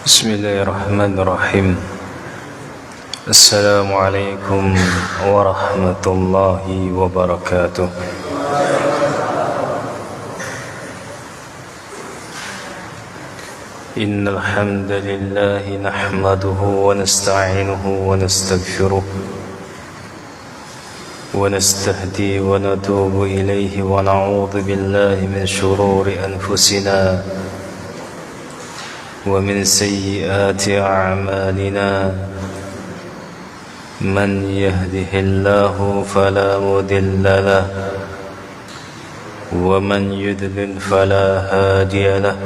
بسم الله الرحمن الرحيم. السلام عليكم ورحمة الله وبركاته. إن الحمد لله نحمده ونستعينه ونستغفره ونستهدي ونتوب إليه ونعوذ بالله من شرور أنفسنا ومن سيئات أعمالنا. من يهده الله فلا مضل له ومن يضلل فلا هادي له.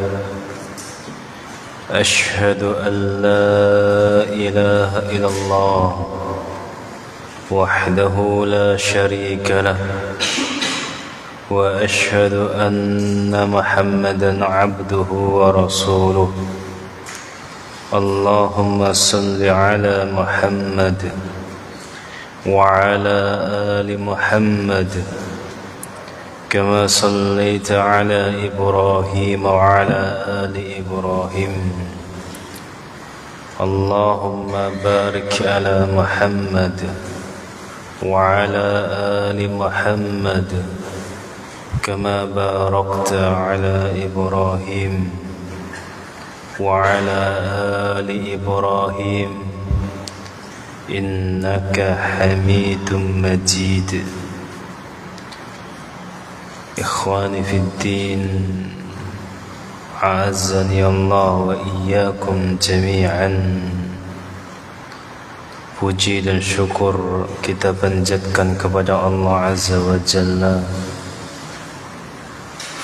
أشهد أن لا إله إلا الله وحده لا شريك له وأشهد أن محمدا عبده ورسوله. اللهم صل على محمد وعلى آل محمد كما صليت على إبراهيم وعلى آل إبراهيم. اللهم بارك على محمد وعلى آل محمد كما باركت على إبراهيم وعلى آل إبراهيم إنك حميد مجيد. إخواني في الدين، أعزني الله وإياكم جميعا. Puji dan syukur kita panjatkan kepada Allah Azza wa Jalla.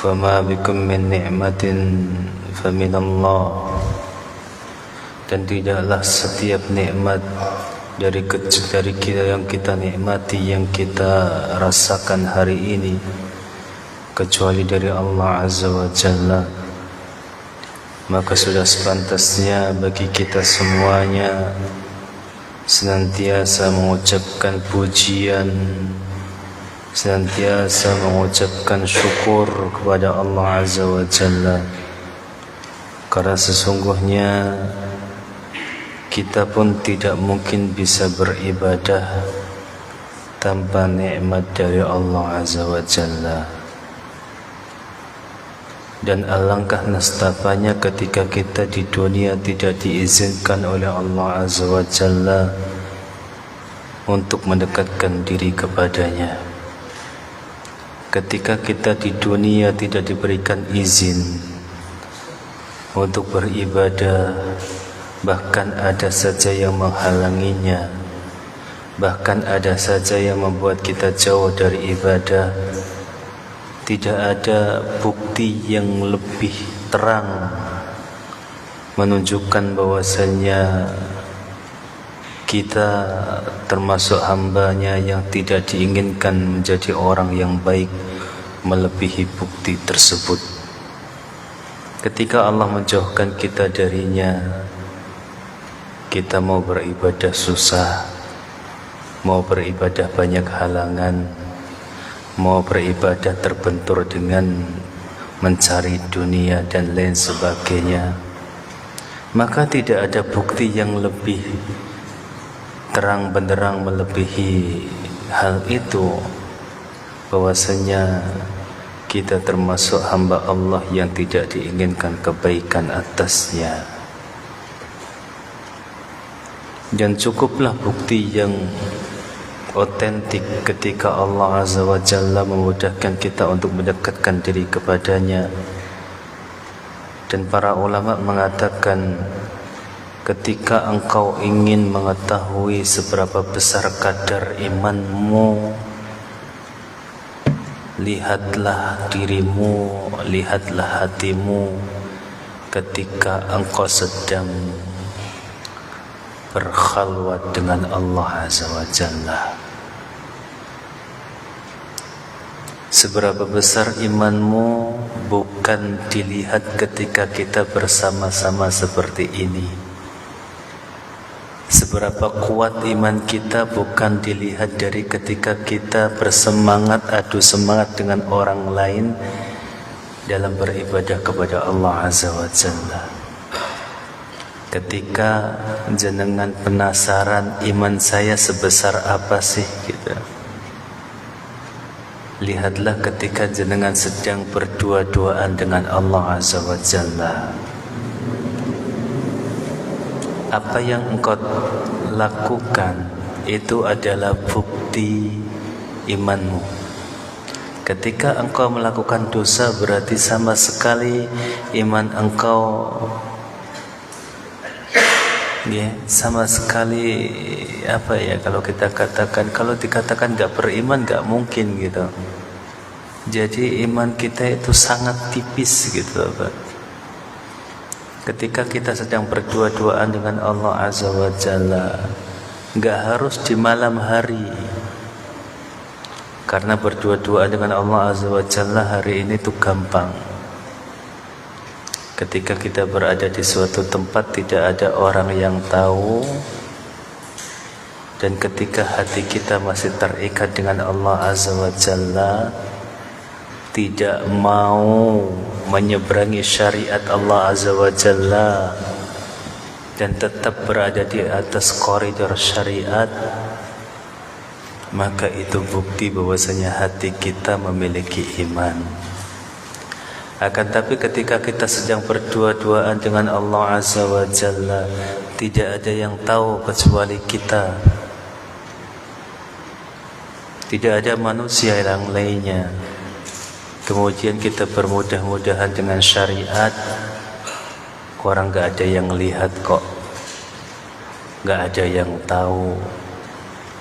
Fama bikum min ni'matin faminallah. Dan tidaklah setiap nikmat dari kita yang kita nikmati, yang kita rasakan hari ini, kecuali dari Allah Azza wa Jalla. Maka sudah sepantasnya bagi kita semuanya senantiasa mengucapkan pujian, senantiasa mengucapkan syukur kepada Allah Azza wa Jalla. Karena sesungguhnya kita pun tidak mungkin bisa beribadah tanpa nikmat dari Allah Azza wa Jalla. Dan alangkah nestapanya ketika kita di dunia tidak diizinkan oleh Allah Azza wa Jalla untuk mendekatkan diri kepadanya. Ketika kita di dunia tidak diberikan izin untuk beribadah, bahkan ada saja yang menghalanginya, bahkan ada saja yang membuat kita jauh dari ibadah. Tidak ada bukti yang lebih terang menunjukkan bahwasanya kita termasuk hambanya yang tidak diinginkan menjadi orang yang baik melebihi bukti tersebut. Ketika Allah menjauhkan kita darinya, kita mau beribadah susah, mau beribadah banyak halangan, mau beribadah terbentur dengan mencari dunia dan lain sebagainya. Maka tidak ada bukti yang lebih terang benderang melebihi hal itu, bahwasanya kita termasuk hamba Allah yang tidak diinginkan kebaikan atasnya. Dan cukuplah bukti yang otentik ketika Allah Azza wa Jalla memudahkan kita untuk mendekatkan diri kepadanya. Dan para ulama mengatakan, ketika engkau ingin mengetahui seberapa besar kadar imanmu, lihatlah dirimu, lihatlah hatimu ketika engkau sedang berkhalwat dengan Allah Azza wa Jalla. Seberapa besar imanmu bukan dilihat ketika kita bersama-sama seperti ini. Seberapa kuat iman kita bukan dilihat dari ketika kita bersemangat, adu semangat dengan orang lain dalam beribadah kepada Allah Azza wa Jalla. ketika jenengan penasaran iman saya sebesar apa sih gitu, lihatlah ketika jenengan sedang berdua-duaan dengan Allah Azza wa Jalla. Apa yang engkau lakukan itu adalah bukti imanmu. Ketika engkau melakukan dosa, berarti sama sekali iman engkau sama sekali kalau kita katakan, kalau dikatakan gak beriman gak mungkin gitu. Jadi iman kita itu sangat tipis gitu Pak. Ketika kita sedang berdua-duaan dengan Allah Azza wa Jalla, gak harus di malam hari, karena berdua-duaan dengan Allah Azza wa Jalla hari ini tuh gampang. Ketika kita berada di suatu tempat tidak ada orang yang tahu, dan ketika hati kita masih terikat dengan Allah Azza wa Jalla, tidak mau menyeberangi syariat Allah Azza wa Jalla dan tetap berada di atas koridor syariat, maka itu bukti bahwasanya hati kita memiliki iman. Akan tapi ketika kita sedang berdua-duaan dengan Allah Azza wa Jalla, tidak ada yang tahu kecuali kita, tidak ada manusia yang lainnya. Kemudian kita bermudah-mudahan dengan syariat, orang gak ada yang lihat kok, gak ada yang tahu,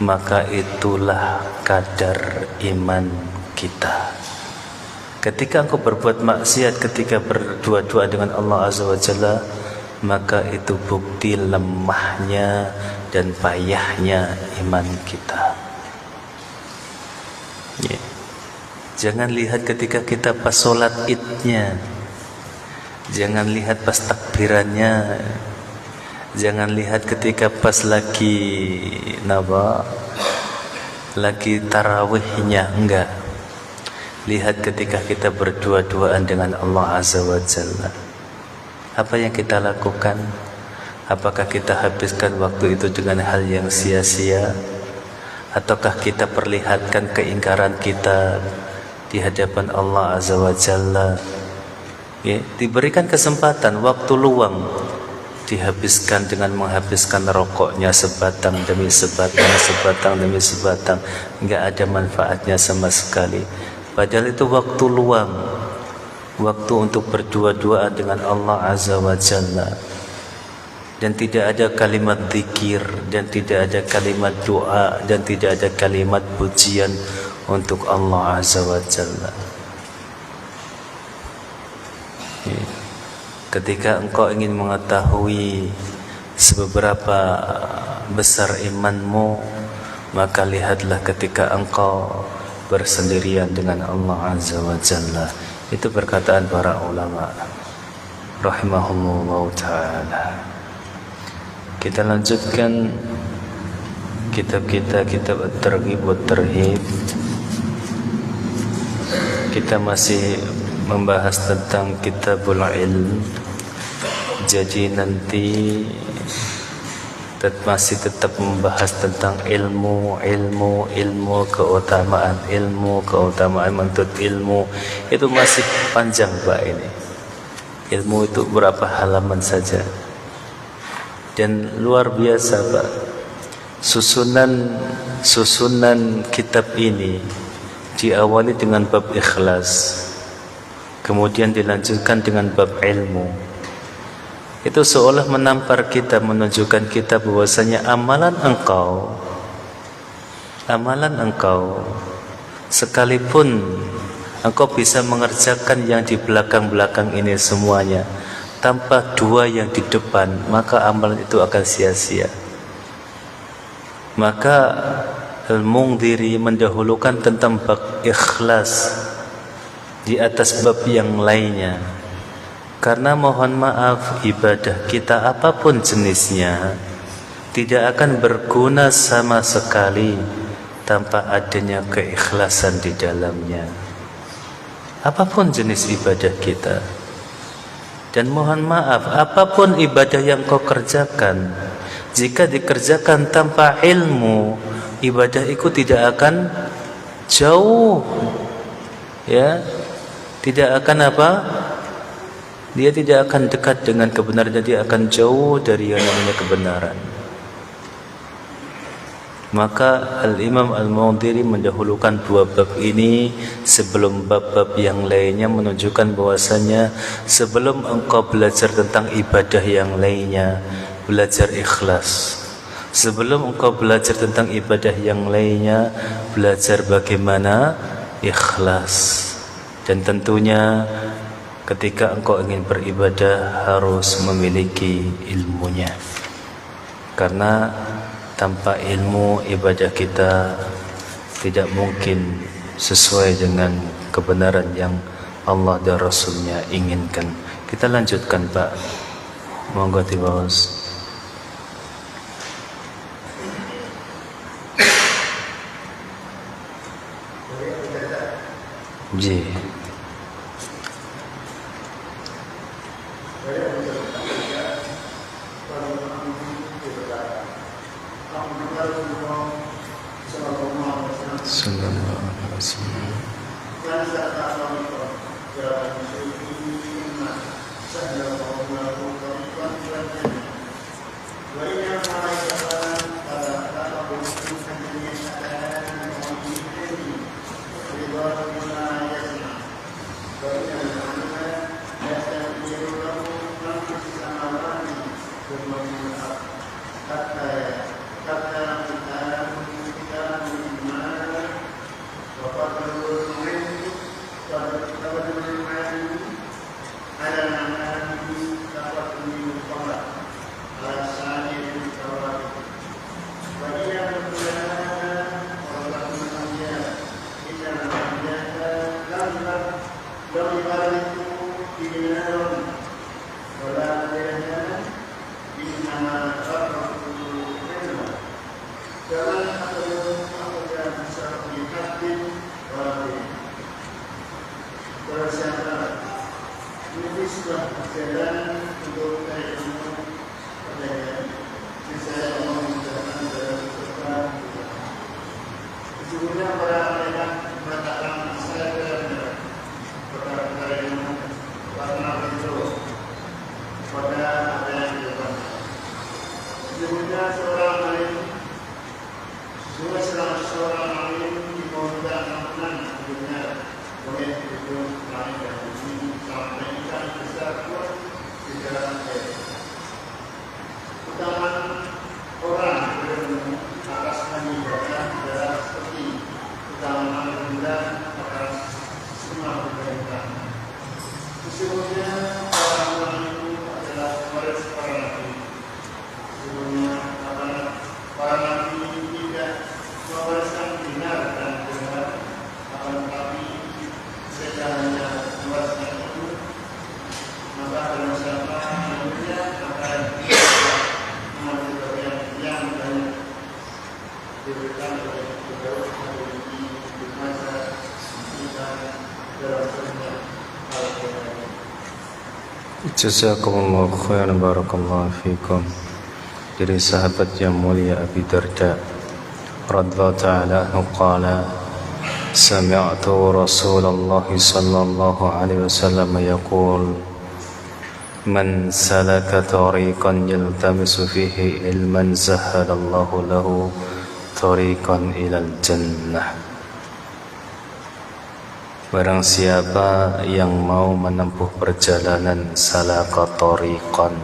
maka itulah kadar iman kita. Ketika engkau berbuat maksiat ketika berdua-dua dengan Allah Azza wa Jalla, maka itu bukti lemahnya dan payahnya iman kita. Jangan lihat ketika kita pas sholat idnya, jangan lihat pas takbirannya, jangan lihat ketika pas lagi tarawihnya, enggak. Lihat ketika kita berdua-duaan dengan Allah Azza wa Jalla. Apa yang kita lakukan? Apakah kita habiskan waktu itu dengan hal yang sia-sia? Ataukah kita perlihatkan keingkaran kita di hadapan Allah Azza wa Jalla? Diberikan kesempatan, waktu luang dihabiskan dengan menghabiskan rokoknya sebatang demi sebatang, sebatang demi sebatang, enggak ada manfaatnya sama sekali. Padahal itu waktu luang, waktu untuk berdua-duaan dengan Allah Azza wa Jalla. Dan tidak ada kalimat zikir, dan tidak ada kalimat doa, dan tidak ada kalimat pujian untuk Allah Azza wa Jalla. Ketika engkau ingin mengetahui seberapa besar imanmu, maka lihatlah ketika engkau bersendirian dengan Allah Azza wa Jalla. Itu perkataan para ulama rahimahumullah ta'ala. Kita lanjutkan kitab kita, kitab At-Targhib wa Tarhib. Kita masih membahas tentang Kitabul Ilm. Jadi nanti masih tetap membahas tentang ilmu, keutamaan menuntut ilmu. Itu masih panjang Pak ini. Ilmu itu berapa halaman saja. Dan luar biasa Pak. Susunan kitab ini diawali dengan bab ikhlas, kemudian dilanjutkan dengan bab ilmu. Itu seolah menampar kita, menunjukkan kita bahwasanya amalan engkau sekalipun engkau bisa mengerjakan yang di belakang-belakang ini semuanya tanpa dua yang di depan, maka amalan itu akan sia-sia. Maka Al-Mundhiri mendahulukan tentang bab ikhlas di atas bab yang lainnya. Karena mohon maaf, ibadah kita apapun jenisnya tidak akan berguna sama sekali tanpa adanya keikhlasan di dalamnya. Apapun jenis ibadah kita. Dan mohon maaf, apapun ibadah yang kau kerjakan, jika dikerjakan tanpa ilmu, ibadah itu tidak akan jauh, ya, tidak akan apa? Dia tidak akan dekat dengan kebenaran, dia akan jauh dari yang namanya kebenaran. Maka Al-Imam Al-Mundhiri mendahulukan dua bab ini sebelum bab-bab yang lainnya, menunjukkan bahwasanya sebelum engkau belajar tentang ibadah yang lainnya, belajar ikhlas. Sebelum engkau belajar tentang ibadah yang lainnya, belajar bagaimana ikhlas. Dan tentunya ketika engkau ingin beribadah harus memiliki ilmunya. Karena tanpa ilmu ibadah kita tidak mungkin sesuai dengan kebenaran yang Allah dan Rasulnya inginkan. Kita lanjutkan Pak. Monggo Tibos. Ji. Jazakumullah khairan, barakallahu fikum. Dari sahabat yang mulia Abi Darda radhiyallahu ta'ala anhu qala sami'tu Rasulullah sallallahu alaihi wasallam yaqul man salaka tariqan yaltamisu fihi ilman sahhalallahu lahu tariqan ilal jannah. Barang siapa yang mau menempuh perjalanan salaka tariqan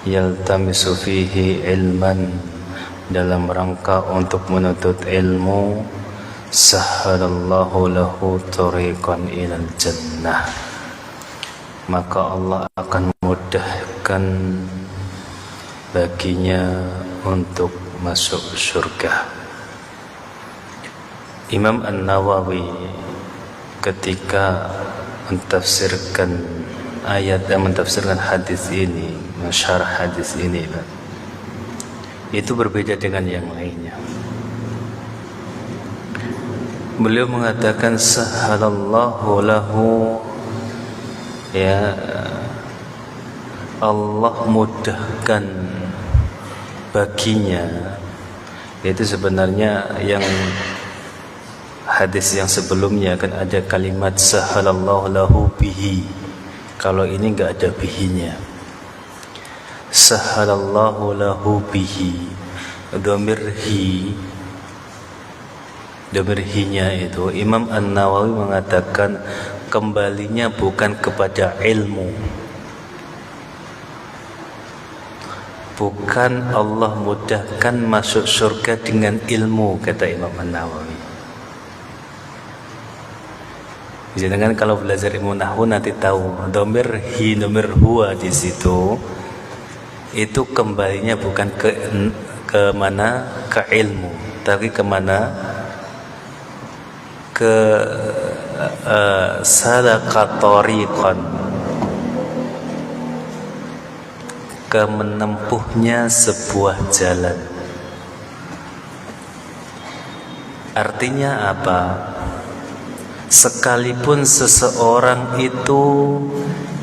yaltamisu fihi ilman, dalam rangka untuk menuntut ilmu, sahhalallahu lahu tariqan ilal jannah, maka Allah akan mudahkan baginya untuk masuk surga. Imam An-Nawawi ketika mentafsirkan ayat dan mentafsirkan hadis ini, mensyarah hadis ini, itu berbeda dengan yang lainnya. Beliau mengatakan sahhalallahu lahu, ya, Allah mudahkan baginya, itu sebenarnya yang hadis yang sebelumnya kan ada kalimat sahalallahu lahu bihi. Kalau ini enggak ada bihinya. Sahalallahu lahu bihi, dhamir hi-nya itu Imam An-Nawawi mengatakan kembalinya bukan kepada ilmu, bukan Allah mudahkan masuk surga dengan ilmu, kata Imam An-Nawawi. Jangan kalau belajar ilmu nahwu nanti tahu dhamir hi, dhamir huwa di situ itu kembalinya bukan ke mana, ke ilmu, tapi ke mana, ke salaka tariqan, ke menempuhnya sebuah jalan. Artinya apa? Sekalipun seseorang itu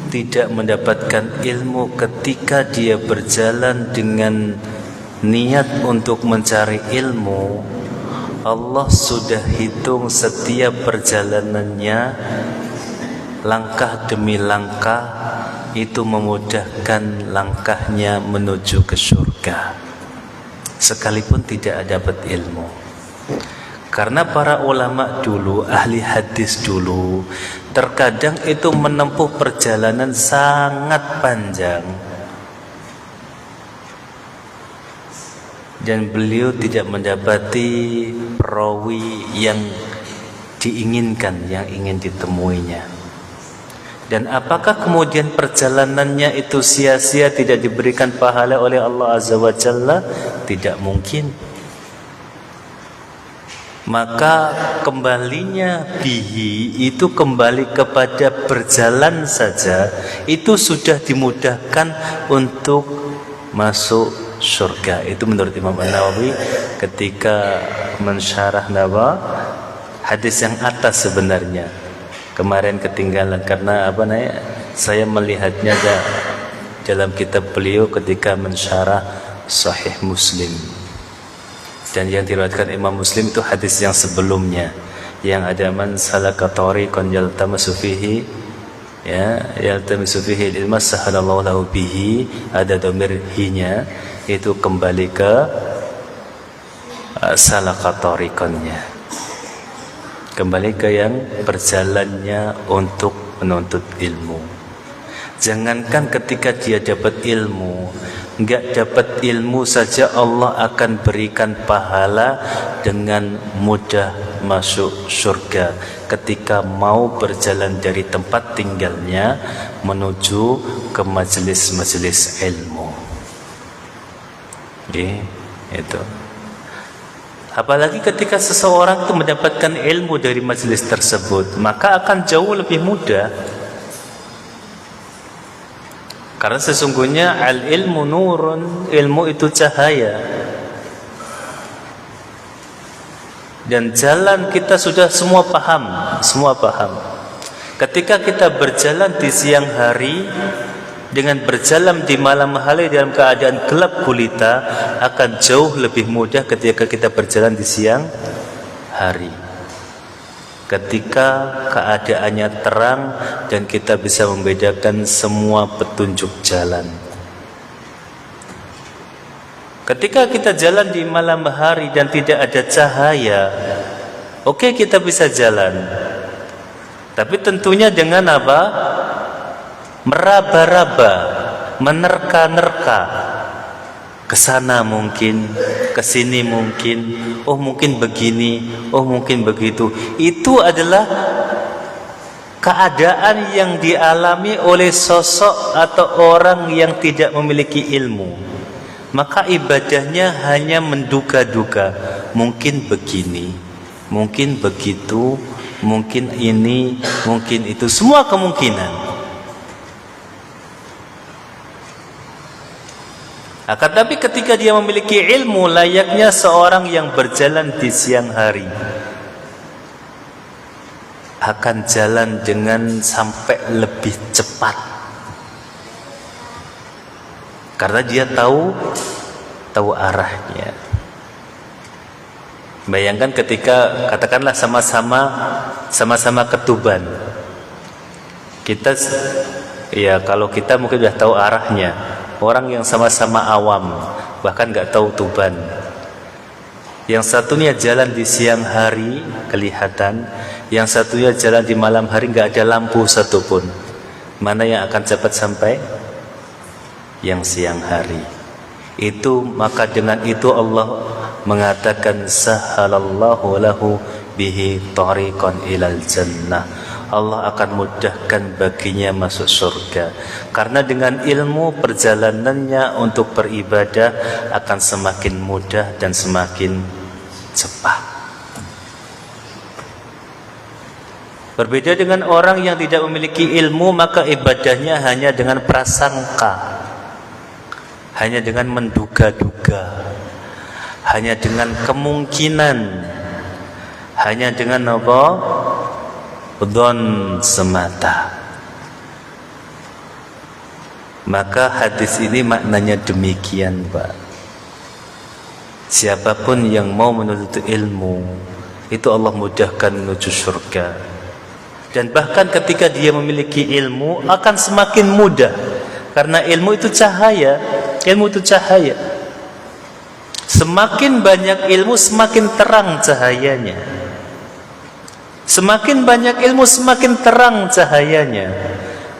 tidak mendapatkan ilmu ketika dia berjalan dengan niat untuk mencari ilmu, Allah sudah hitung setiap perjalanannya, langkah demi langkah itu memudahkan langkahnya menuju ke surga, sekalipun tidak dapat ilmu. Karena para ulama dulu, ahli hadis dulu, terkadang itu menempuh perjalanan sangat panjang dan beliau tidak mendapati perawi yang diinginkan, yang ingin ditemuinya. Dan apakah kemudian perjalanannya itu sia-sia, tidak diberikan pahala oleh Allah Azza wa Jalla? Tidak mungkin. Maka kembalinya bihi itu kembali kepada berjalan saja, itu sudah dimudahkan untuk masuk surga. Itu menurut Imam An-Nawawi ketika mensyarah hadis yang atas. Sebenarnya kemarin ketinggalan karena saya melihatnya dalam kitab beliau ketika mensyarah Sahih Muslim. Dan yang diriwayatkan Imam Muslim itu hadis yang sebelumnya, yang ada man salaka tariqan yaltamisu fihi ilma sahalallahu lahu bihi, ada dhamir hi-nya, itu kembali ke salaka tariqannya, kembali ke yang berjalannya untuk menuntut ilmu. Jangankan ketika dia dapat ilmu, enggak dapat ilmu saja Allah akan berikan pahala dengan mudah masuk surga ketika mau berjalan dari tempat tinggalnya menuju ke majelis-majelis ilmu. Itu. Apalagi ketika seseorang itu mendapatkan ilmu dari majelis tersebut, maka akan jauh lebih mudah. Karena sesungguhnya al-ilmu nurun, ilmu itu cahaya. Dan jalan kita sudah semua paham. Ketika kita berjalan di siang hari dengan berjalan di malam hari dalam keadaan gelap gulita, akan jauh lebih mudah ketika kita berjalan di siang hari, ketika keadaannya terang dan kita bisa membedakan semua petunjuk jalan. Ketika kita jalan di malam hari dan tidak ada cahaya, oke, kita bisa jalan, tapi tentunya dengan apa? Meraba-raba, menerka-nerka, kesana mungkin, kesini mungkin, oh mungkin begini, oh mungkin begitu. Itu adalah keadaan yang dialami oleh sosok atau orang yang tidak memiliki ilmu. Maka ibadahnya hanya menduga-duga, mungkin begini, mungkin begitu, mungkin ini, mungkin itu, semua kemungkinan. Akan tapi ketika dia memiliki ilmu layaknya seorang yang berjalan di siang hari, akan jalan dengan sampai lebih cepat. karena dia tahu arahnya. Bayangkan ketika katakanlah sama-sama ketuban. Kita ya kalau kita mungkin sudah tahu arahnya. Orang yang sama-sama awam bahkan nggak tahu tuban. Yang satunya jalan di siang hari kelihatan, yang satunya jalan di malam hari nggak ada lampu satupun. Mana yang akan cepat sampai? Yang siang hari. Itu maka dengan itu Allah mengatakan sahalallahu lahu bihi tariqan ilal jannah. Allah akan mudahkan baginya masuk surga. Karena dengan ilmu perjalanannya untuk beribadah akan semakin mudah dan semakin cepat. Berbeda dengan orang yang tidak memiliki ilmu, maka ibadahnya hanya dengan prasangka, hanya dengan menduga-duga, hanya dengan kemungkinan, hanya dengan apa? Dzon semata. Maka hadis ini maknanya demikian, Pak. Siapapun yang mau menuntut ilmu, itu Allah mudahkan menuju surga. Dan bahkan ketika dia memiliki ilmu akan semakin mudah, karena ilmu itu cahaya. Ilmu itu cahaya. Semakin banyak ilmu semakin terang cahayanya. Semakin banyak ilmu semakin terang cahayanya.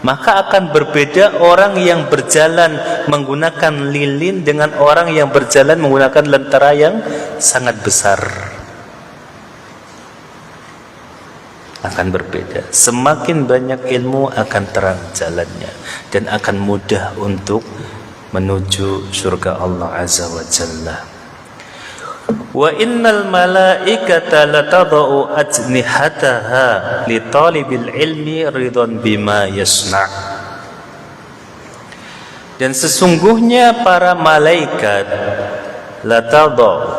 Maka akan berbeda orang yang berjalan menggunakan lilin dengan orang yang berjalan menggunakan lentera yang sangat besar. Akan berbeda. Semakin banyak ilmu akan terang jalannya dan akan mudah untuk menuju surga Allah Azza wa Jalla. Wa innal malaikata latadau ajnihataha li talibil ilmi ridwan bima yasna'. Dan sesungguhnya para malaikat latadau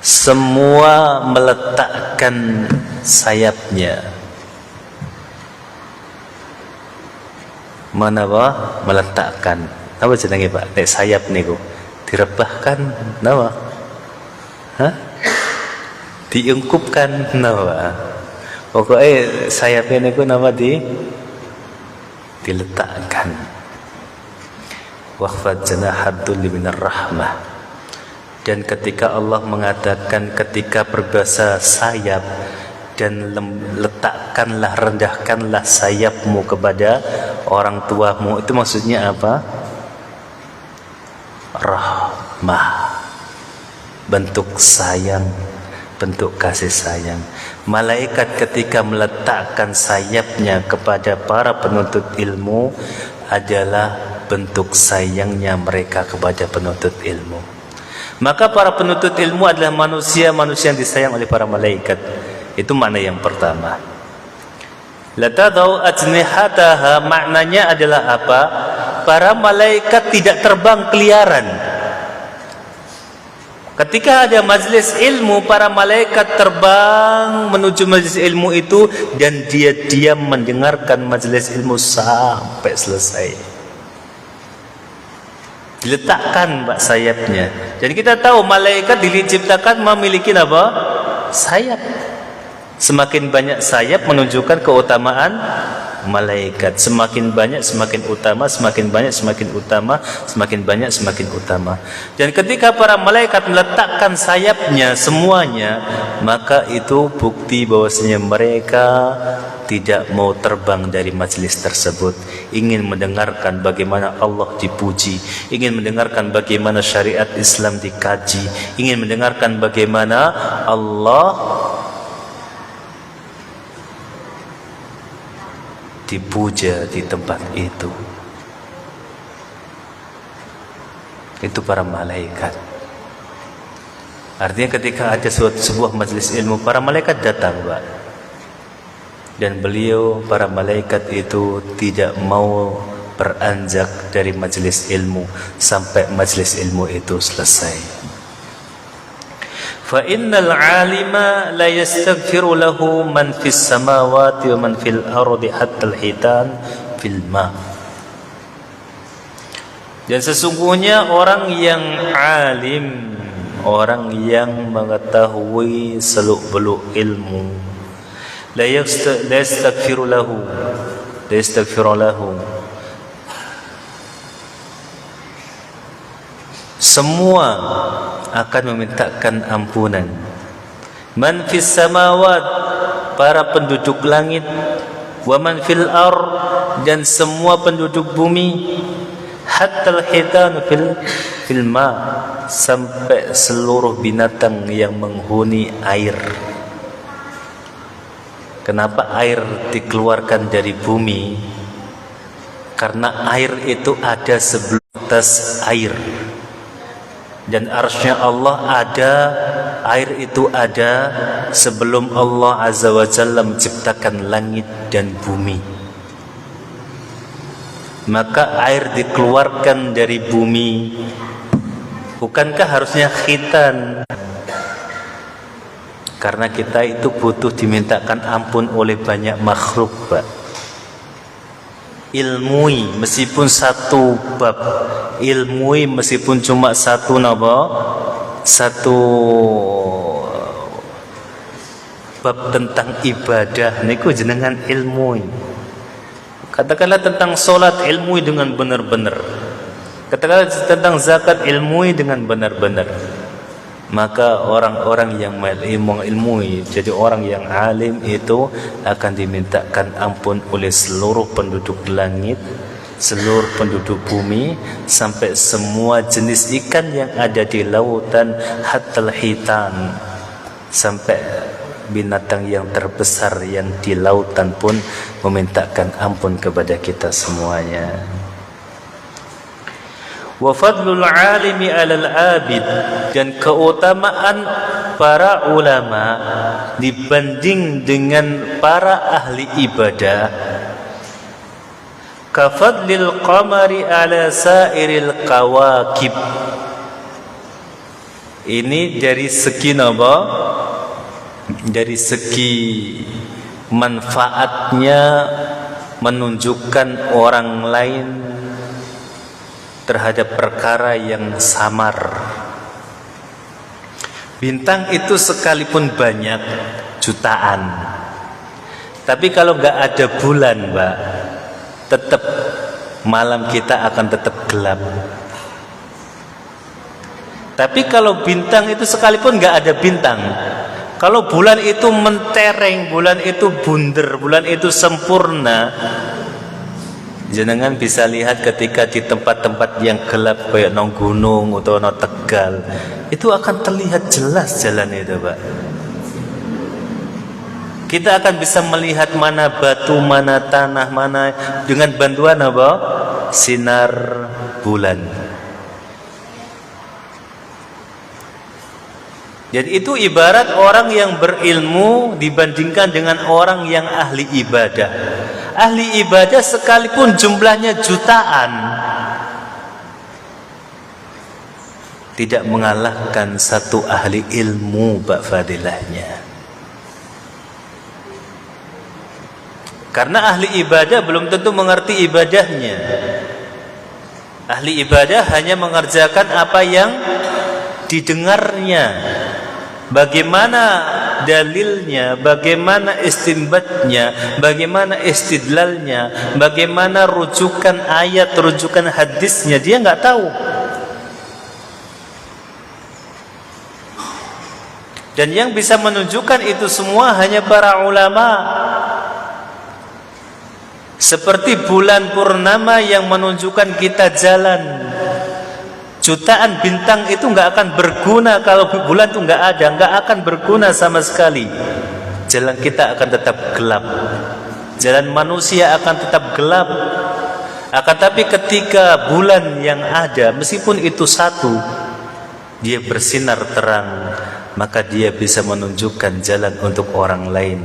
semua meletakkan sayapnya. Mana bah meletakkan? Apa jenenge Pak? Nek sayap niku direbahkan napa? Hah? Diungkupkan napa? Pokoknya sayapnya niku napa diletakkan. Waqfat janahadul minar rahmah. Dan ketika Allah mengatakan ketika berbahasa sayap, dan letakkanlah, rendahkanlah sayapmu kepada orang tuamu, itu maksudnya apa? Rahmah, bentuk sayang, bentuk kasih sayang. Malaikat ketika meletakkan sayapnya kepada para penuntut ilmu adalah bentuk sayangnya mereka kepada penuntut ilmu. Maka para penuntut ilmu adalah manusia-manusia yang disayang oleh para malaikat. Itu makna yang pertama. Latadau ajnihataha maknanya adalah apa? Para malaikat tidak terbang keliaran. Ketika ada majlis ilmu, para malaikat terbang menuju majlis ilmu itu dan dia diam mendengarkan majlis ilmu sampai selesai. Diletakkan Pak sayapnya. Jadi kita tahu malaikat diciptakan memiliki apa? Sayap. Semakin banyak sayap menunjukkan keutamaan malaikat. Semakin banyak semakin utama, semakin banyak semakin utama, semakin banyak semakin utama. Dan ketika para malaikat meletakkan sayapnya semuanya, maka itu bukti bahwasanya mereka tidak mau terbang dari majlis tersebut, ingin mendengarkan bagaimana Allah dipuji, ingin mendengarkan bagaimana syariat Islam dikaji, ingin mendengarkan bagaimana Allah dipuja di tempat itu. Itu para malaikat. Artinya ketika ada sebuah majlis ilmu, para malaikat datang, Pak. Dan beliau, para malaikat itu tidak mau beranjak dari majlis ilmu sampai majlis ilmu itu selesai. Fa innal alima la yastaghfiru lahu man fis samawati wa man fil ardi hatta al hitan fil ma. Dan sesungguhnya orang yang alim, orang yang mengetahui seluk-beluk ilmu, la yastaghfiru lahu, semua akan memintakan ampunan. Man fis samawat, para penduduk langit, wa man fil ard, dan semua penduduk bumi, hatta al-hitan fil ma, sampai seluruh binatang yang menghuni air. Kenapa air dikeluarkan dari bumi? Karena air itu ada sebelum atas air, dan arsy-Nya Allah ada, air itu ada sebelum Allah Azza wa Jalla menciptakan langit dan bumi. Maka air dikeluarkan dari bumi. Bukankah harusnya khitan? Karena kita itu butuh dimintakan ampun oleh banyak makhluk, Pak. Ilmui meskipun satu bab, ilmui meskipun cuma satu bab tentang ibadah niku jenengan ilmui. Katakanlah tentang solat, ilmui dengan benar-benar. Katakanlah tentang zakat, ilmui dengan benar-benar. Maka orang-orang yang mengilmui, jadi orang yang alim itu akan dimintakan ampun oleh seluruh penduduk langit, seluruh penduduk bumi, sampai semua jenis ikan yang ada di lautan, hatal hitan, sampai binatang yang terbesar yang di lautan pun memintakan ampun kepada kita semuanya. Wa fadlul alimi alal abid, dan keutamaan para ulama dibanding dengan para ahli ibadah, ka fadlil qamari ala sairil kawakib. Ini dari segi apa? Dari segi manfaatnya menunjukkan orang lain terhadap perkara yang samar. Bintang itu sekalipun banyak, jutaan, tapi kalau nggak ada bulan, Mbak, tetap malam kita akan tetap gelap. Tapi kalau bintang itu sekalipun nggak ada bintang, kalau bulan itu mentereng, bulan itu bunder, bulan itu sempurna, jenengan bisa lihat ketika di tempat-tempat yang gelap kayak nang gunung atau nang Tegal, itu akan terlihat jelas jalan itu, Pak. Kita akan bisa melihat mana batu, mana tanah, mana dengan bantuan apa? Sinar bulan. Jadi itu ibarat orang yang berilmu dibandingkan dengan orang yang ahli ibadah. Ahli ibadah sekalipun jumlahnya jutaan, tidak mengalahkan satu ahli ilmu, Pak, fadilahnya. Karena ahli ibadah belum tentu mengerti ibadahnya. Ahli ibadah hanya mengerjakan apa yang didengarnya. Bagaimana dalilnya, bagaimana istinbatnya, bagaimana istidlalnya, bagaimana rujukan ayat, rujukan hadisnya, dia nggak tahu. Dan yang bisa menunjukkan itu semua hanya para ulama. Seperti bulan purnama yang menunjukkan kita jalan. Jutaan bintang itu nggak akan berguna kalau bulan itu nggak ada, nggak akan berguna sama sekali. Jalan kita akan tetap gelap, jalan manusia akan tetap gelap. Akan tapi ketika bulan yang ada, meskipun itu satu, dia bersinar terang, maka dia bisa menunjukkan jalan untuk orang lain.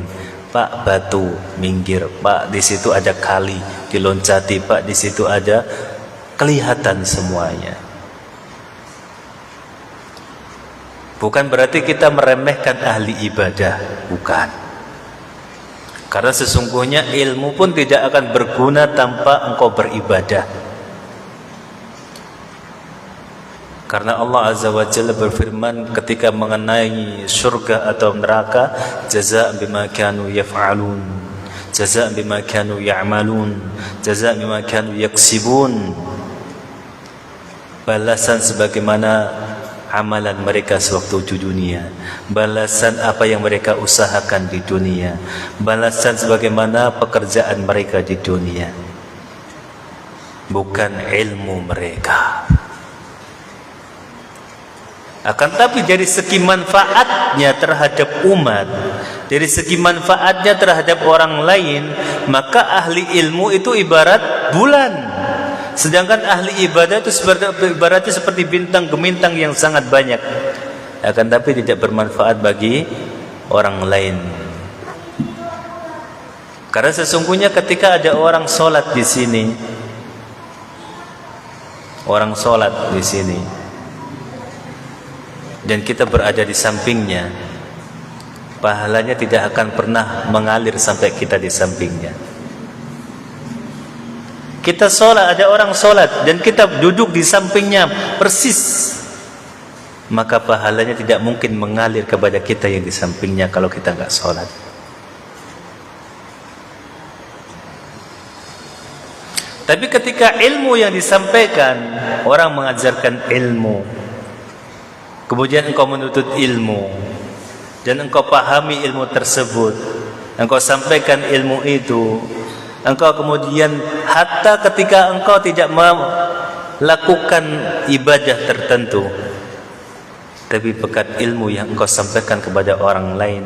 Pak, batu minggir, Pak, di situ ada kali diloncati, Pak, di situ ada, kelihatan semuanya. Bukan berarti kita meremehkan ahli ibadah, bukan. Karena sesungguhnya ilmu pun tidak akan berguna tanpa engkau beribadah. Karena Allah Azza wa Jalla berfirman ketika mengenai surga atau neraka, jazaa' bima kanu yaf'alun, jazaa' bima kanu ya'malun, jazaa' bima kanu yaksibun. Balasan sebagaimana amalan mereka sewaktu di dunia, balasan apa yang mereka usahakan di dunia, balasan sebagaimana pekerjaan mereka di dunia, bukan ilmu mereka. Akan tapi dari segi manfaatnya terhadap umat, dari segi manfaatnya terhadap orang lain, maka ahli ilmu itu ibarat bulan, sedangkan ahli ibadah itu ibaratnya seperti bintang gemintang yang sangat banyak, akan tapi tidak bermanfaat bagi orang lain. Karena sesungguhnya ketika ada orang sholat di sini, orang sholat di sini, dan kita berada di sampingnya, pahalanya tidak akan pernah mengalir sampai kita di sampingnya. Kita sholat, ada orang sholat dan kita duduk di sampingnya persis, maka pahalanya tidak mungkin mengalir kepada kita yang di sampingnya kalau kita nggak sholat. Tapi ketika ilmu yang disampaikan, orang mengajarkan ilmu, kemudian engkau menuntut ilmu dan engkau pahami ilmu tersebut, engkau sampaikan ilmu itu, engkau kemudian hatta ketika engkau tidak melakukan ibadah tertentu, tapi berkat ilmu yang engkau sampaikan kepada orang lain,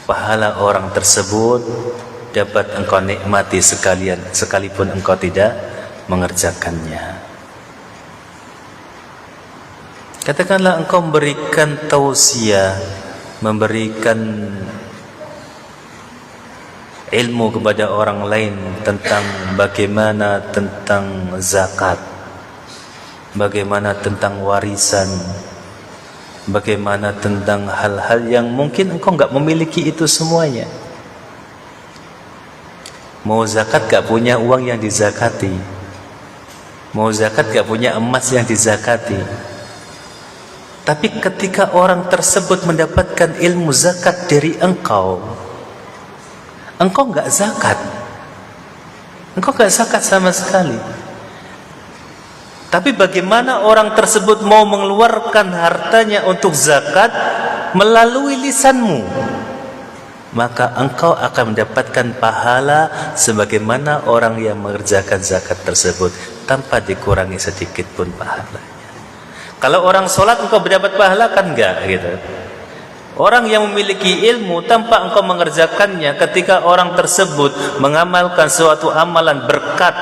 pahala orang tersebut dapat engkau nikmati sekalipun engkau tidak mengerjakannya. Katakanlah engkau memberikan tausiah, memberikan ilmu kepada orang lain tentang bagaimana tentang zakat, bagaimana tentang warisan, bagaimana tentang hal-hal yang mungkin engkau enggak memiliki itu semuanya. Mau zakat enggak punya uang yang dizakati, mau zakat enggak punya emas yang dizakati. Tapi ketika orang tersebut mendapatkan ilmu zakat dari engkau, engkau enggak zakat, engkau enggak zakat sama sekali. Tapi bagaimana orang tersebut mau mengeluarkan hartanya untuk zakat melalui lisanmu, maka engkau akan mendapatkan pahala sebagaimana orang yang mengerjakan zakat tersebut tanpa dikurangi sedikit pun pahalanya. Kalau orang sholat engkau mendapat pahala kan enggak gitu. Orang yang memiliki ilmu tanpa engkau mengerjakannya, ketika orang tersebut mengamalkan suatu amalan berkat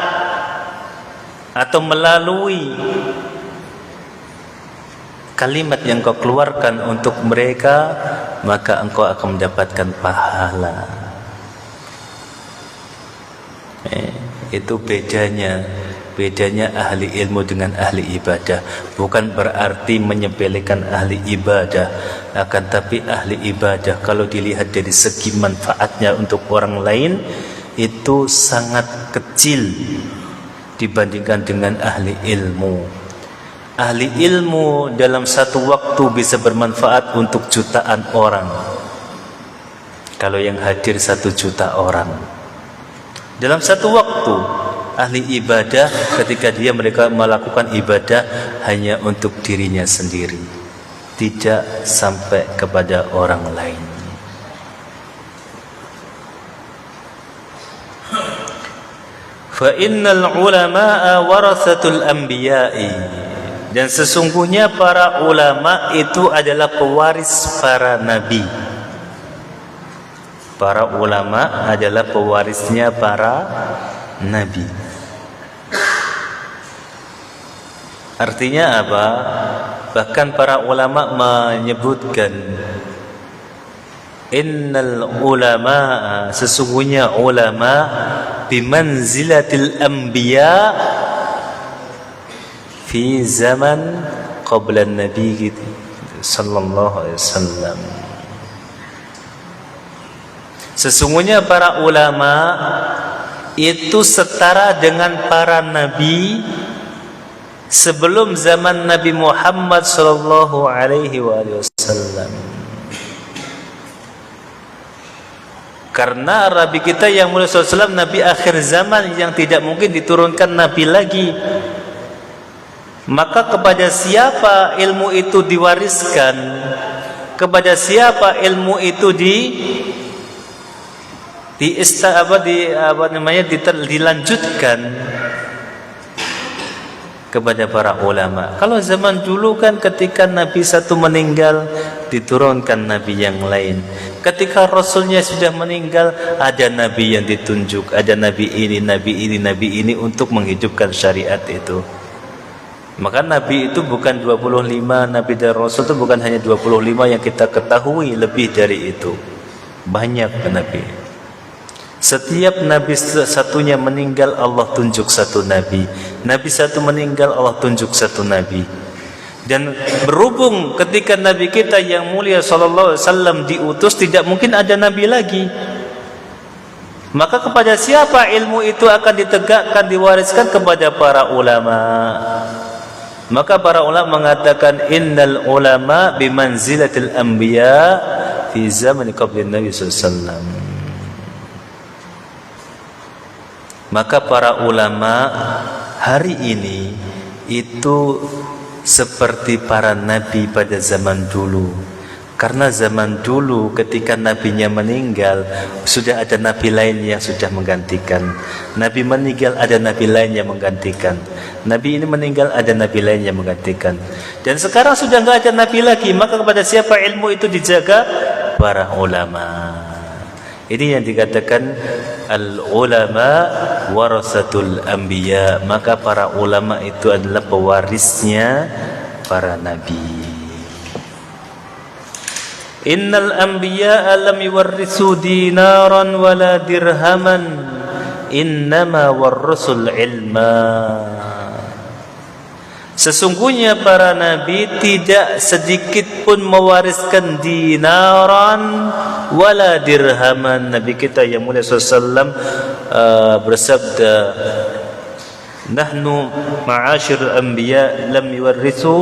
atau melalui kalimat yang engkau keluarkan untuk mereka, maka engkau akan mendapatkan pahala. Itu bedanya ahli ilmu dengan ahli ibadah. Bukan berarti menyepelekan ahli ibadah, akan tapi ahli ibadah kalau dilihat dari segi manfaatnya untuk orang lain itu sangat kecil dibandingkan dengan ahli ilmu. Ahli ilmu dalam satu waktu bisa bermanfaat untuk jutaan orang. Kalau yang hadir 1 juta orang dalam satu waktu. Ahli ibadah ketika mereka melakukan ibadah hanya untuk dirinya sendiri, tidak sampai kepada orang lain. Fa innal ulama'a warathatul anbiya'i, dan sesungguhnya para ulama itu adalah pewaris para nabi. Para ulama adalah pewarisnya para nabi. Artinya apa? Bahkan para ulama menyebutkan innal ulama, sesungguhnya ulama bimanzilatil anbiya fi zaman qabla nabi sallallahu alaihi wasallam. Sesungguhnya para ulama itu setara dengan para nabi sebelum zaman Nabi Muhammad sallallahu alaihi wasallam. Karena Nabi kita yang mulia SAW Nabi akhir zaman yang tidak mungkin diturunkan Nabi lagi. Maka kepada siapa ilmu itu diwariskan, kepada siapa ilmu itu dilanjutkan? Kepada para ulama. Kalau zaman dulu kan ketika Nabi satu meninggal diturunkan Nabi yang lain. Ketika Rasulnya sudah meninggal ada Nabi yang ditunjuk, ada Nabi ini, Nabi ini, Nabi ini untuk menghidupkan syariat itu. Maka Nabi itu bukan 25, Nabi dan Rasul itu bukan hanya 25 yang kita ketahui, lebih dari itu. Banyak Nabi. Setiap Nabi satunya meninggal Allah tunjuk satu Nabi. Nabi satu meninggal Allah tunjuk satu Nabi. Dan berhubung ketika Nabi kita yang mulia sallallahu alaihi wasallam diutus tidak mungkin ada Nabi lagi. Maka kepada siapa ilmu itu akan ditegakkan, diwariskan? Kepada para ulama. Maka para ulama mengatakan innal ulama bimanzilatil anbiya fi zaman qabli Nabi sallallahu alaihi wasallam. Maka para ulama hari ini itu seperti para nabi pada zaman dulu. Karena zaman dulu ketika nabinya meninggal sudah ada nabi lain yang sudah menggantikan. Nabi meninggal ada nabi lain yang menggantikan. Nabi ini meninggal ada nabi lain yang menggantikan. Dan sekarang sudah enggak ada nabi lagi. Maka kepada siapa ilmu itu dijaga? Para ulama. Ini yang dikatakan al-ulama warasatul anbiya. Maka para ulama itu adalah pewarisnya para nabi. Innal anbiya lam yuwarrisu dinaran wala dirhaman, innama warrasul ilma. Sesungguhnya para nabi tidak sedikit pun mewariskan dinaran wala dirhaman. Nabi kita yang mulia SAW bersabda, nahnu ma'asyir anbiya lam yuwarrisu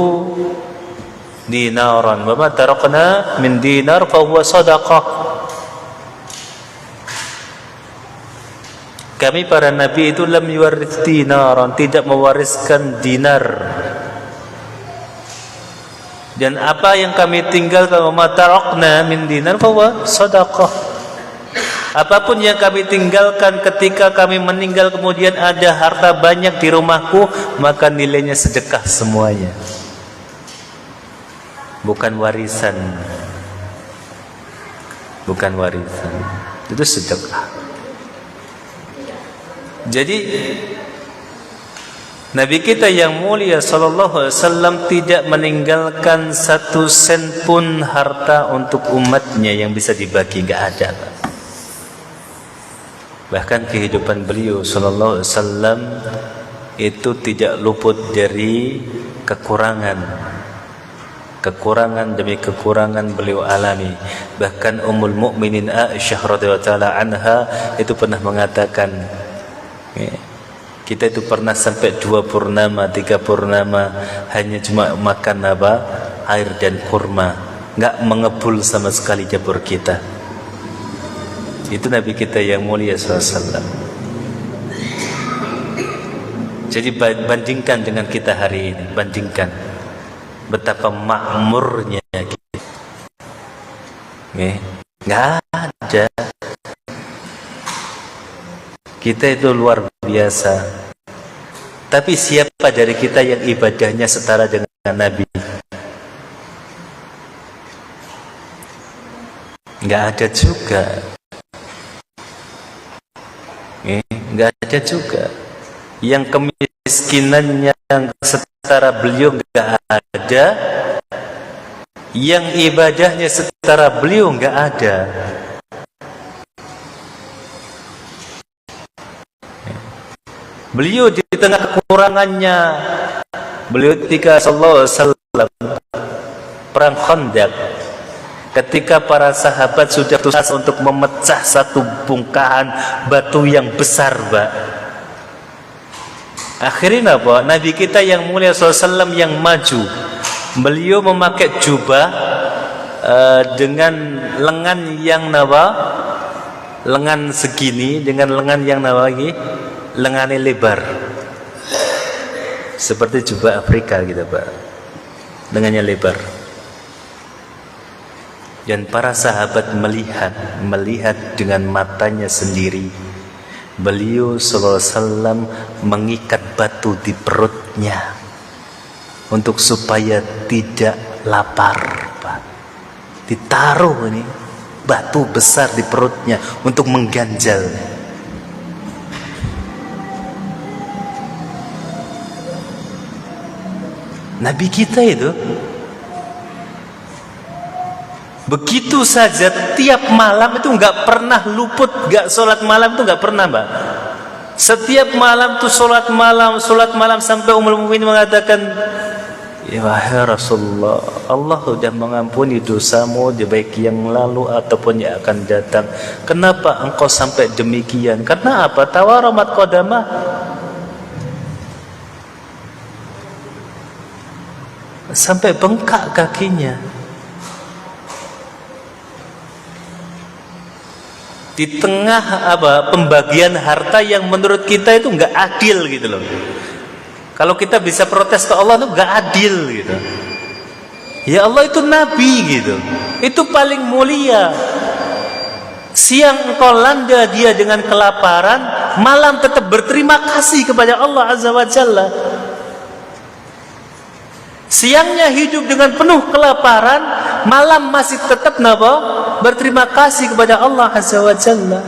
dinaran wa ma tarakna min dinar fa huwa sadaqah. Kami para nabi itu lam yuwarris dinaran, tidak mewariskan dinar. Dan apa yang kami tinggalkan, wa ma tarakna min dinar fa huwa sadaqah. Apapun yang kami tinggalkan ketika kami meninggal kemudian ada harta banyak di rumahku, maka nilainya sedekah semuanya. Bukan warisan. Bukan warisan. Itu sedekah. Jadi Nabi kita yang mulia sallallahu alaihi wasallam tidak meninggalkan satu sen pun harta untuk umatnya yang bisa dibagi, enggak ada. Bahkan kehidupan beliau sallallahu alaihi wasallam itu tidak luput dari kekurangan. Kekurangan demi kekurangan beliau alami. Bahkan Ummul Mukminin Aisyah radhiyallahu taala anha itu pernah mengatakan, kita itu pernah sampai 2 purnama, 3 purnama hanya cuma makan apa? Air dan kurma, enggak mengebul sama sekali dapur kita. Itu Nabi kita yang mulia SAW. Jadi bandingkan dengan kita hari ini, bandingkan betapa makmurnya kita. Enggak ada. Kita itu luar biasa. Tapi siapa dari kita yang ibadahnya setara dengan Nabi? Enggak ada juga. Enggak ada juga. Yang kemiskinannya yang setara beliau enggak ada. Yang ibadahnya setara beliau enggak ada. Beliau di tengah kekurangannya, beliau ketika sallallahu alaihi wasallam perang Khandaq, ketika para sahabat sudah berusaha untuk memecah satu bongkahan batu yang besar, Pak. Akhirnya apa? Nabi kita yang mulia SAW yang maju, beliau memakai jubah dengan lengan yang lengan segini, dengan lengan yang lagi lengannya lebar, seperti jubah Afrika gitu Pak, lengannya lebar. Dan para sahabat melihat dengan matanya sendiri, beliau SAW mengikat batu di perutnya untuk supaya tidak lapar Pak. Ditaruh ini batu besar di perutnya untuk mengganjal. Nabi kita itu begitu saja tiap malam itu nggak pernah luput, nggak sholat malam itu nggak pernah Mbak. Setiap malam tuh sholat malam sampai Ummul Mukminin mengatakan, ya wahai Rasulullah, Allah sudah mengampuni dosamu di baik yang lalu ataupun yang akan datang. Kenapa engkau sampai demikian? Karena apa? Tawaramat qadamah. Sampai bengkak kakinya. Di tengah pembagian harta yang menurut kita itu nggak adil gitu loh. Kalau kita bisa protes ke Allah itu nggak adil gitu. Ya Allah itu Nabi gitu, itu paling mulia. Siang engkau landa dia dengan kelaparan, malam tetap berterima kasih kepada Allah Azza wa Jalla. Siangnya hidup dengan penuh kelaparan, malam masih tetap berterima kasih kepada Allah Azza wa Jalla.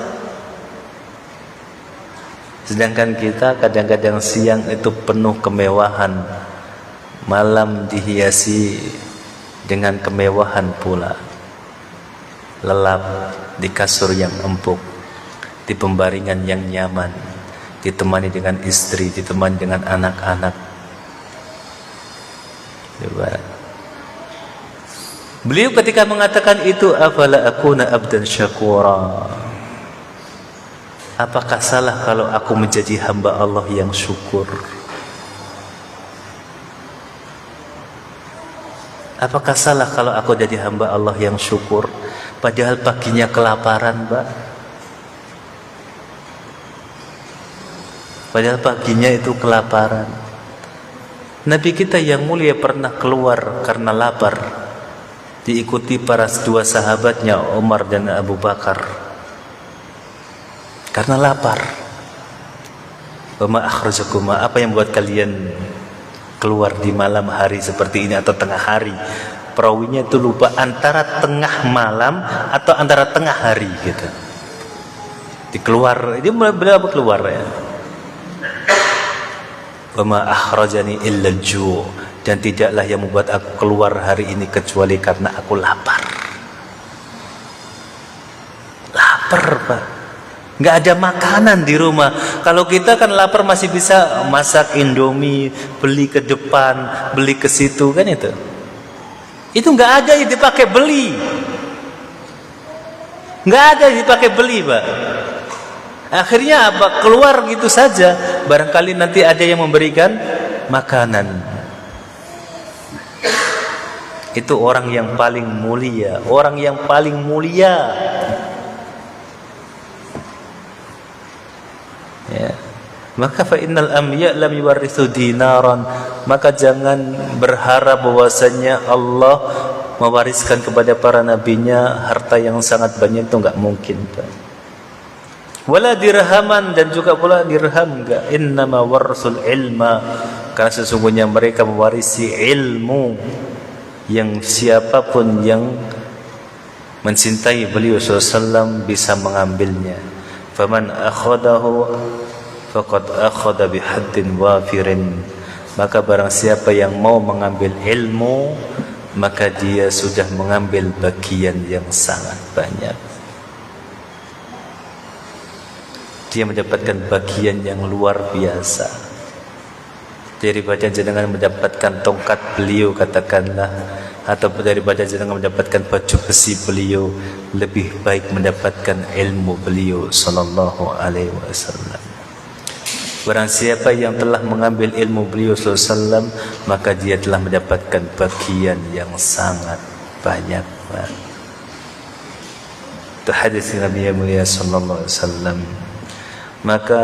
Sedangkan kita kadang-kadang siang itu penuh kemewahan, malam dihiasi dengan kemewahan pula. Lelap di kasur yang empuk, di pembaringan yang nyaman, ditemani dengan istri, ditemani dengan anak-anak. Beliau ketika mengatakan itu, afala akuna abdan syakura, apakah salah kalau aku menjadi hamba Allah yang syukur? Apakah salah kalau aku jadi hamba Allah yang syukur? Padahal paginya kelaparan Mbak, padahal paginya itu kelaparan. Nabi kita yang mulia pernah keluar karena lapar, diikuti para dua sahabatnya Umar dan Abu Bakar karena lapar. Wa ma akhrajakuma, apa yang buat kalian keluar di malam hari seperti ini atau tengah hari? Perawinya itu lupa antara tengah malam atau antara tengah hari gitu. Dikeluar, dia berapa keluar ya? Wa ma akhrajani illa al-ju', dan tidaklah yang membuat aku keluar hari ini kecuali karena aku lapar. Lapar Pak, nggak ada makanan di rumah. Kalau kita kan lapar masih bisa masak Indomie, beli ke depan, beli ke situ kan itu. Itu nggak ada yang dipakai beli, nggak ada yang dipakai beli Pak. Akhirnya apa? Keluar gitu saja. Barangkali nanti ada yang memberikan makanan. Itu orang yang paling mulia, orang yang paling mulia. Ya. Maka fa innal anbiya lam yuwarrithu dinaran, maka jangan berharap bahwasanya Allah mewariskan kepada para nabinya harta yang sangat banyak, itu enggak mungkin Pak. Wala dirhaman, dan juga pula dirham enggak. Innama warasul ilma, karena sesungguhnya mereka mewarisi ilmu. Yang siapapun yang mencintai beliau SAW bisa mengambilnya. Faman akhadahu faqad akhadha bihaddin wafirin, maka barang siapa yang mau mengambil ilmu, maka dia sudah mengambil bagian yang sangat banyak. Dia mendapatkan bagian yang luar biasa. Daripada jenengan mendapatkan tongkat beliau katakanlah, atau daripada jenengan mendapatkan baju besi beliau, lebih baik mendapatkan ilmu beliau sallallahu alaihi wasallam. Barang siapa yang telah mengambil ilmu beliau SAW, maka dia telah mendapatkan bagian yang sangat banyak. Itu hadis Nabi yang mulia sallallahu alaihi wasallam. Maka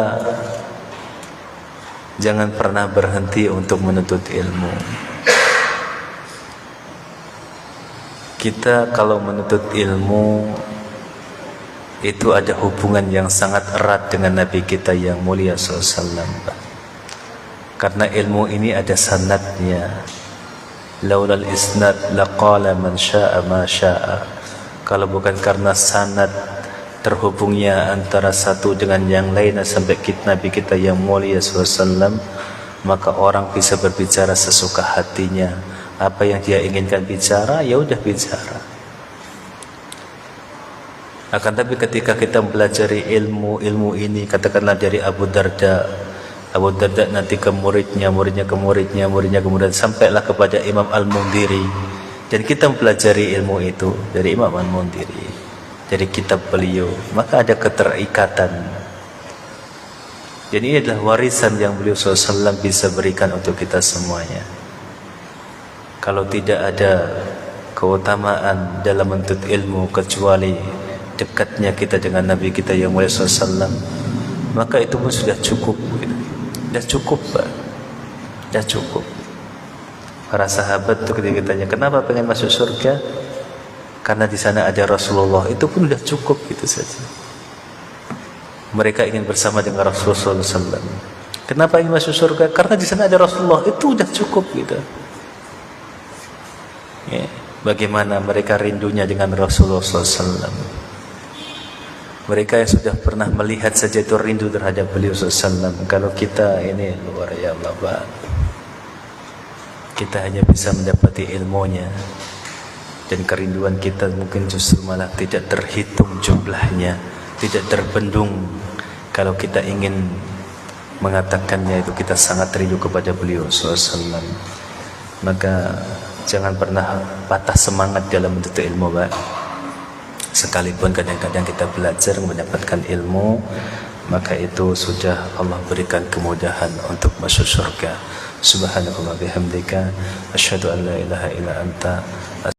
jangan pernah berhenti untuk menuntut ilmu. Kita kalau menuntut ilmu itu ada hubungan yang sangat erat dengan Nabi kita yang mulia SAW. Karena ilmu ini ada sanadnya. Laulal isnad laqala man syaa ma syaa. Kalau bukan karena sanad terhubungnya antara satu dengan yang lain sampai Nabi kita yang mulia SAW, maka orang bisa berbicara sesuka hatinya. Apa yang dia inginkan bicara, ya udah bicara. Akan tapi ketika kita mempelajari ilmu ini, katakanlah dari Abu Darda nanti ke muridnya, kemudian sampailah kepada Imam Al-Mundhiri, dan kita mempelajari ilmu itu dari Imam Al-Mundhiri, dari kitab beliau, maka ada keterikatan. Jadi ini adalah warisan yang beliau SAW bisa berikan untuk kita semuanya. Kalau tidak ada keutamaan dalam menuntut ilmu kecuali dekatnya kita dengan Nabi kita yang mulia SAW, maka itu pun sudah cukup. Sudah cukup, Pak. Sudah cukup. Para sahabat itu ketika ditanya kenapa pengen masuk surga, karena di sana ada Rasulullah, itu pun sudah cukup, gitu saja. Mereka ingin bersama dengan Rasulullah SAW. Kenapa ingin masuk surga? Karena di sana ada Rasulullah, itu sudah cukup, gitu. Ya, bagaimana mereka rindunya dengan Rasulullah SAW. Mereka yang sudah pernah melihat saja itu rindu terhadap beliau SAW. Kalau kita ini luar ya Allah, kita hanya bisa mendapati ilmunya, dan kerinduan kita mungkin justru malah tidak terhitung jumlahnya, tidak terbendung. Kalau kita ingin mengatakannya itu kita sangat rindu kepada beliau SAW. Maka jangan pernah patah semangat dalam menuntut ilmu, Pak. Sekalipun kadang-kadang kita belajar mendapatkan ilmu, maka itu sudah Allah berikan kemudahan untuk masuk surga. Subhanallah bihamdika asyhadu an la ilaha illa anta